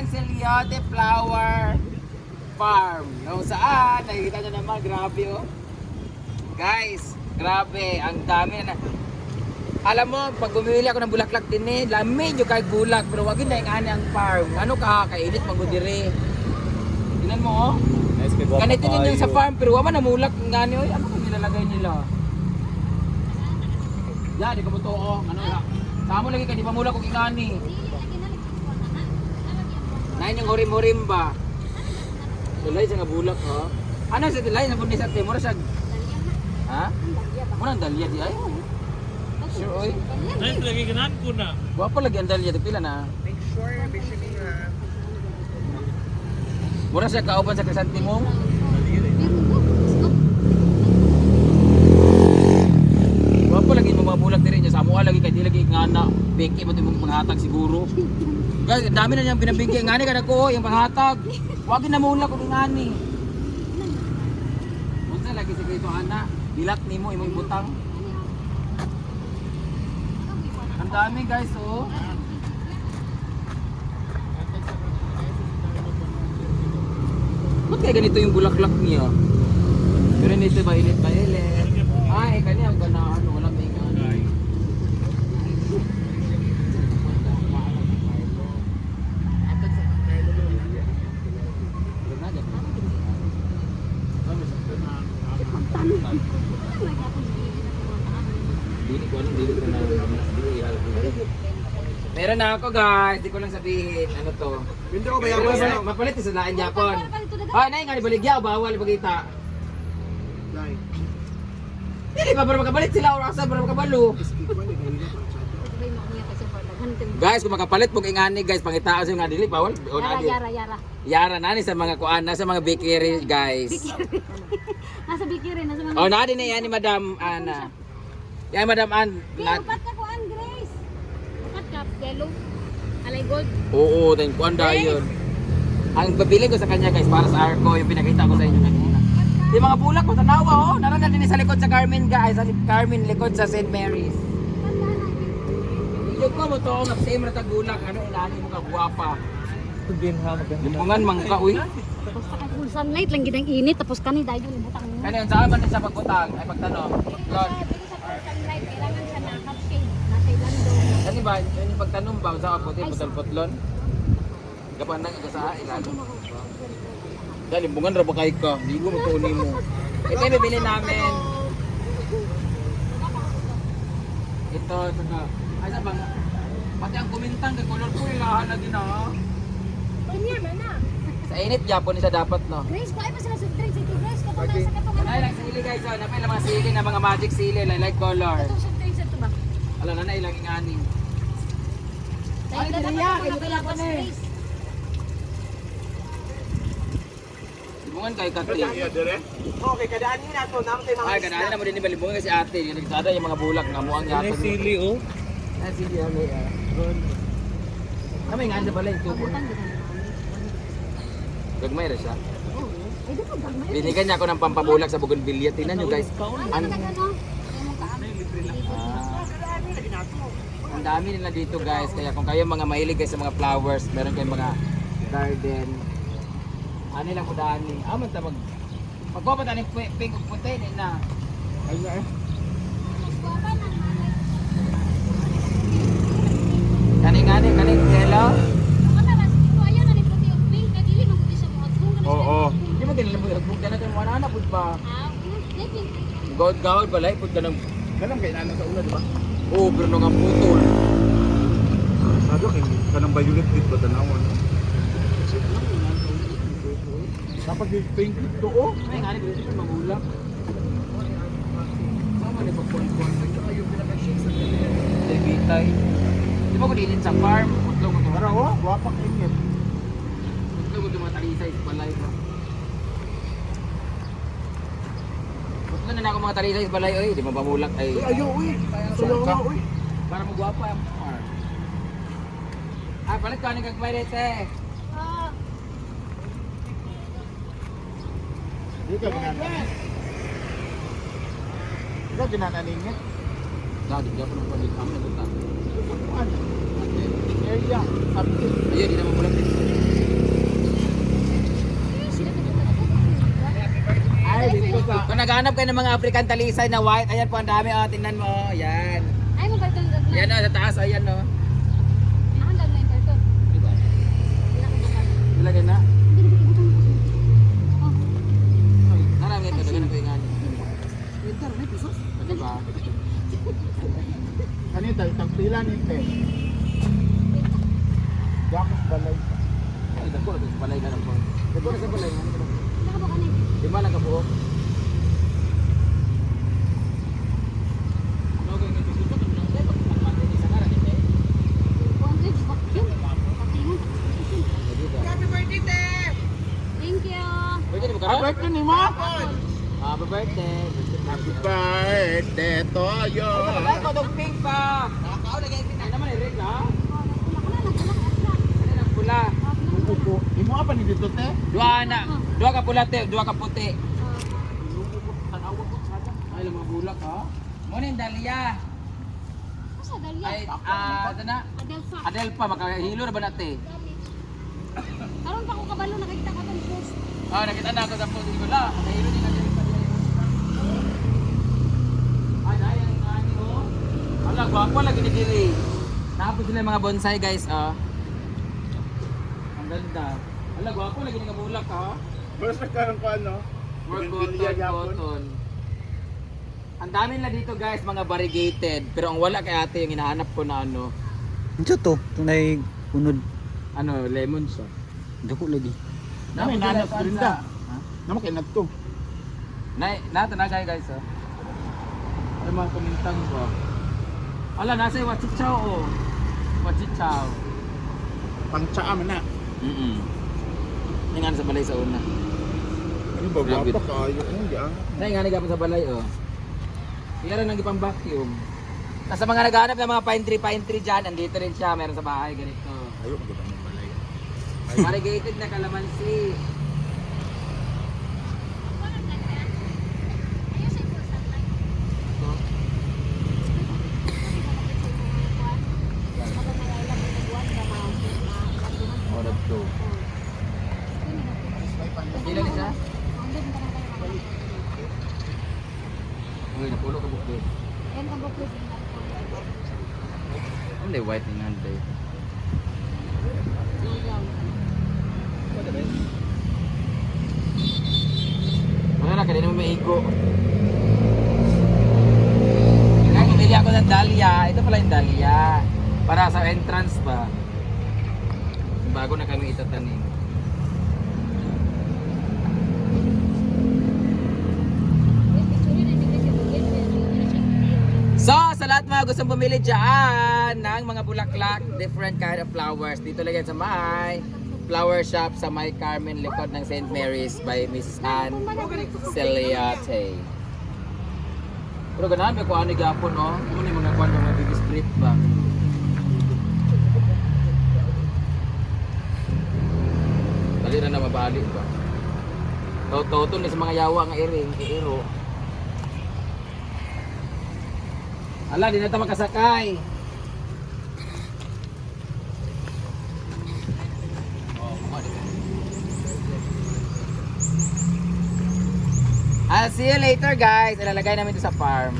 Selyote Flower Farm. Kung saan, nakikita nyo naman, grabe oh. Guys, grabe, ang dami na. Alam mo, pag bumili ako ng bulaklak din eh, lamig yung kahit bulak, pero wag yun na yung ang farm. Ano ka, kainit magudiri. Tingnan mo oh. Nice, may guwapa Ganito din yung sa kayo. farm, pero wala namulak ng gani oh. Ano kung nilalagay nila? Yan, di ka mo to oh. Ano na? Saan mo lagi ka, di pa mulak kung ingani. Nain yung hurim-hurim ba? Tulay siya nga bulak oh. Ano sa tulay? Nabundi sa timur siya. Ha? Muna ang dalya di ay. Sure oy. Nice, lagi ganahan ko na. Guwapo lagi ang dalya. Pila na. Make sure, Bishoping ha. Mura siya kauban sa krisantimong. Guwapo lagi mo mga bulak diri niya. Sa mua lagi kay di lagi ngana. Beki mo timong panghatag siguro. Guys, ang dami na niyang binabigay. Ngani ka na ko yung panghatag. Huwag na mulak kung ngani. Unsa lagi sa ito ana? Dilat nimo imong butang. Ang dami guys oh. Ba't kaya ganito yung bulaklak niya? Pero nito mainit-mainit. Ay, kanya ang ganahan. Walang maingan. Meron na ako guys, di ko lang sabihin ano to. Hindi ko Pero bayawan. mapalit sa lain Japon. Ah, nay nga ni baligya bawal bagita. Dai. Dili pa para makapalit sila or asa para makabalo. Guys, kung makapalit pug ingani guys, pangitaan sa nga dili bawal. O na Yara. Yara na ni sa mga kuan na sa mga bakery guys. Nasa bikiri, nasa mga... Oh, na din yan ni Madam Ana. Yan Madam An. Upat ka kuan, Grace. Upat ka, yellow. Alay gold. Oo, then kuan dayon. Ang babili ko sa kanya guys para sa Arco, yung pinakita ko sa inyo kanina. Yung mga bulak mo tanawa oh, naran na din sa likod sa Carmen guys, sa Carmen likod sa St. Mary's. Yung ko mo to, same ra tag bulak, ano inani mo ka guwapa. Tugin ha, maganda. Limpungan man ka uy. Basta ka full sunlight lang gidang init tapos kani dayon yung butang mo. Kani ang saan man din sa pagbutang ay pagtanong. Lord, Dito sa full sunlight kailangan siya na half shade, nasa ilando. kasi ba yung pagtanong ba sa puti putol-putlon? Gapan nang ika sa ilalim. Dali limbungan ra ba kay ka? Di ko matuuni mo. Ito yung bibili namin. Ito na. Ay sa bang pati ang kumintang kay color ko ilahan na din ah. Kanya na. Sa init Japon isa dapat no. Grace, kuha pa sila sa drink. Sige, Grace, katong nasa katong Nay lang sili guys, oh, napay lang mga sili na mga magic sili, like color. katong sa drink ito ba? Ala na ilang ingani. Ay, Dahil dili dapat ya, ako kay nakilala ko sa na eh. Grace. Limbungan kay Kati. Okay, kadaan niyo na to. Namatay mga Ay, kanina mo din ni limbungan kasi ate, yung nagsada yung mga bulak nga muang Nice yapon. sili oh. Ah, sili ano ya. Kami nga anda pala yung tubo. Abutan din. Gagmay ra siya. Oo. Ay, dito gagmay. Binigyan niya ako ng pampabulak sa bougainvillea. Tingnan nyo guys. Ano ka ano? Ang dami nila dito guys. Kaya kung kayo mga mahilig guys sa mga flowers, meron kayong mga garden. Ano lang po daan ni. Ah, man tamag. Pagpapa tani pink ug puti ni na. Ay na. Kani hello. Oo. Di mo kinala mo bugda na kay mo ana pud pa. Gawad balay pud kanang Ganun kayo namin sa una, di ba? oh, pero nga putol. Sabi ko, kanang violet dito ba tanawan? Dapat yung pink dito, oh. Ay nga ni dito magulak. Sama ni pagpon-pon. Saka yung pinaka-shake sa bitay. Di ba ko dilin sa farm? Putlong ko to. Pero, oh, guwapak init. Putlong ko to mga talisay sa balay ko. Putlong na ako mga talisay sa balay. Oy, di ba pamulak ay... Uy, ayaw, uy. Ayaw nga, uy. Para magwapa ang farm. Ah, palit ka ni kagmay rete. Dito ka ginananin. Dito ginananin niya. Dati, di ako nang palit ang nagutang. Ano? Area. Sabi ko. Ayun, di naman mulak din. naghanap kayo ng mga African talisay na white, ayan po ang dami. Oh, tingnan mo. Oh. Yan. Ay, mo karton gagna. Yan oh, sa taas. Ayan oh. Ah, dagna yung karton. Diba? Wala ko makan. Ilagay na. Hindi na ibutang ko. Oh. Ay, narami ito. Dagan ko yung ano. Winter, may pisos. Diba? Kanita, isang pila ni Te. Yakos balay. Ay, dako na sa balay ka ng po. Dako na sa balay. Wala ka ba kanin? Lima lang ka buo. Happy birthday, Thank you. Birthday mo ka? Birthday ni mo! Happy birthday. Happy birthday to you! Ay, ko dog pink pa. Nakakao na ganyan. Ay naman, Eric ha? Ano ng pula? Kuko. Imo apa ni dito te? Dua ka pula te, dua ka puti. Ay, mga bulak ha? Muna yung Dahlia. Asa Dalia? Ay, ito na. Adelfa. Adelpa, makahilo na ba natin? Karon pa ko kabalo nakita ka tong post. Ah, nakita na ako sa post ko la. Nakahilo din Adelpa. Ay, dahil ang ani oh. Ala, gwapo lagi ni Diri. Tapos sila yung mga bonsai guys, ah. Ang ganda. Ala, gwapo lagi ni kabulak ha. Basta karon ko ano? More cotton. Ang dami nila dito guys, mga variegated. Pero ang wala kay ate yung hinahanap ko na ano, Ito to, tunay unod. ano, lemon siya. Dako lagi. Nami nanas Brinda. Ha? Namo kay nadto. Nato na guys, oh. Ay mga kumintang ko. Ala, nasa yung wachichaw, oh. Wachichaw. Pangtsaa man na. Yung nga sa balay sa una. Ano ba Grabe. gwapa kayo? Ano ya? Na yung nga nagapon sa balay, oh. Kaya rin nang ipang vacuum. Nasa mga naghanap ng mga pine tree dyan, andito rin siya, meron sa bahay, ganito. Ayo maganda ng balay. Variegated na kalamansi. Order to. Ilan isa? Uy, napulo ka bukit. Ano yung white yung handa eh? Ano na, kanina mo maigo. Kaya pumili ako ng Dahlia. Ito pala yung Dahlia. Para sa entrance ba? Bago na kami itatanim. So, sa lahat mga gustong bumili dyan ng mga bulaklak, different kind of flowers, dito lang yan sa may flower shop sa may Carmen likod ng St. Mary's by Mrs. Ann Celiate. Pero ganahan may kuha ni Gapon, no? Ano yung mga kuha ng mga baby street ba? Dali na mabalik ba? Tauto ni sa mga yawa nga iring, iiro. Ala, di na ito makasakay. I'll see you later guys. Ilalagay namin ito sa farm.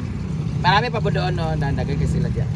Marami pa po doon, no? Nandagan kasi sila dyan.